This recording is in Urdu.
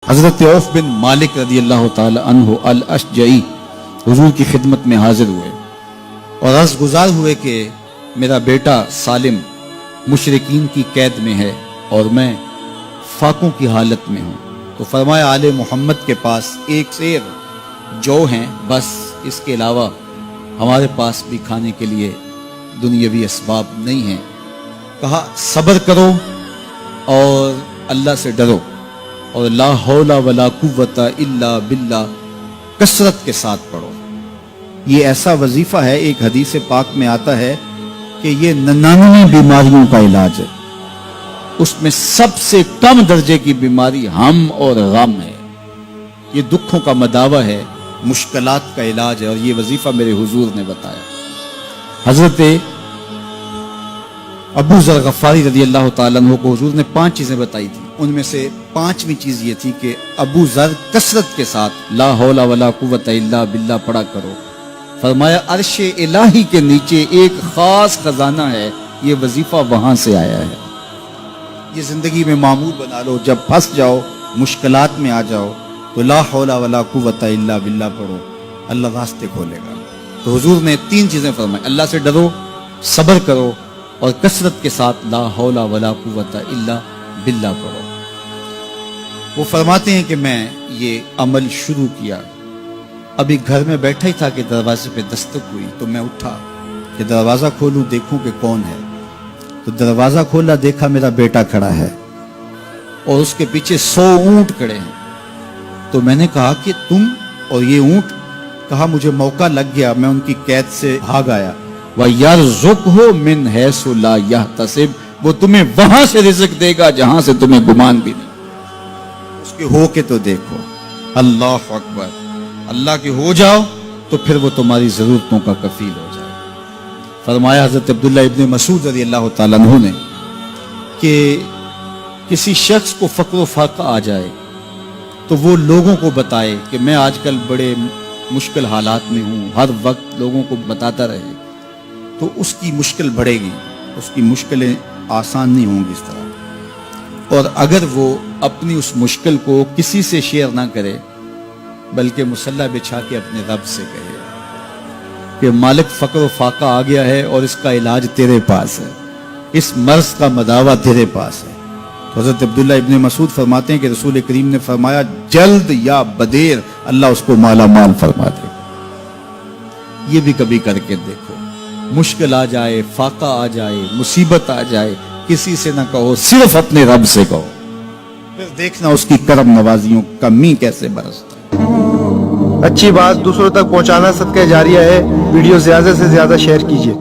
حضرت عوف بن مالک رضی اللہ تعالی عنہ الاشجعی حضور کی خدمت میں حاضر ہوئے اور عرض گزار ہوئے کہ میرا بیٹا سالم مشرکین کی قید میں ہے اور میں فاقوں کی حالت میں ہوں. تو فرمایا آل محمد کے پاس ایک سیر جو ہیں بس، اس کے علاوہ ہمارے پاس بھی کھانے کے لیے دنیاوی اسباب نہیں ہیں. کہا صبر کرو اور اللہ سے ڈرو اور لا حول ولا قوت الا باللہ کثرت کے ساتھ پڑھو. یہ ایسا وظیفہ ہے، ایک حدیث پاک میں آتا ہے کہ یہ 99 بیماریوں کا علاج ہے. اس میں سب سے کم درجے کی بیماری ہم اور غم ہے. یہ دکھوں کا مداوع ہے، مشکلات کا علاج ہے، اور یہ وظیفہ میرے حضور نے بتایا. حضرت ابو ذر غفاری رضی اللہ تعالیٰ عنہ کو حضور نے 5 چیزیں بتائی تھی. ان میں سے 5ویں چیز یہ تھی کہ ابو ذر کثرت کے ساتھ لا حول ولا قوت الا باللہ پڑھا کرو. فرمایا عرش الہی کے نیچے ایک خاص خزانہ ہے، یہ وظیفہ وہاں سے آیا ہے. یہ زندگی میں معمول بنا لو، جب پھنس جاؤ مشکلات میں آ جاؤ تو لا حول ولا قوت الا باللہ پڑھو، اللہ راستے کھولے گا. تو حضور نے 3 چیزیں فرمائی: اللہ سے ڈرو، صبر کرو اور کثرت کے ساتھ لا حول ولا قوت الا باللہ پڑھو. وہ فرماتے ہیں کہ میں یہ عمل شروع کیا، ابھی گھر میں بیٹھا ہی تھا کہ دروازے پہ دستک ہوئی تو میں اٹھا کہ دروازہ کھولوں دیکھوں کہ کون ہے. تو دروازہ کھولا، دیکھا میرا بیٹا کھڑا ہے اور اس کے پیچھے 100 اونٹ کھڑے ہیں. تو میں نے کہا کہ تم اور یہ اونٹ؟ کہا مجھے موقع لگ گیا، میں ان کی قید سے بھاگ آیا. وَيَرْزُقْهُ مِنْ حَيْثُ لَا يَحْتَسِبُ، وہ تمہیں وہاں سے رزق دے گا جہاں سے تمہیں گمان بھی نہیں. اس کے ہو کے تو دیکھو. اللہ اکبر. اللہ کے ہو جاؤ تو پھر وہ تمہاری ضرورتوں کا کفیل ہو جائے. فرمایا حضرت عبداللہ ابن مسعود رضی اللہ تعالیٰ عنہ نے کہ کسی شخص کو فقر و فاقہ آ جائے تو وہ لوگوں کو بتائے کہ میں آج کل بڑے مشکل حالات میں ہوں، ہر وقت لوگوں کو بتاتا رہے تو اس کی مشکل بڑھے گی، اس کی مشکلیں آسان نہیں ہوں گی اس طرح. اور اگر وہ اپنی اس مشکل کو کسی سے شیئر نہ کرے بلکہ مصلی بچھا کے اپنے رب سے کہے کہ مالک فقر و فاقہ آ گیا ہے اور اس کا علاج تیرے پاس ہے، اس مرض کا مداوع تیرے پاس ہے. تو حضرت عبداللہ ابن مسعود فرماتے ہیں کہ رسول کریم نے فرمایا جلد یا بدیر اللہ اس کو مالا مال فرما دے. یہ بھی کبھی کر کے دیکھو. مشکل آ جائے، فاقہ آ جائے، مصیبت آ جائے، کسی سے نہ کہو، صرف اپنے رب سے کہو، پھر دیکھنا اس کی کرم نوازیوں کا می کیسے برستا ہے. اچھی بات دوسروں تک پہنچانا صدقہ جاریہ ہے. ویڈیو زیادہ سے زیادہ شیئر کیجیے.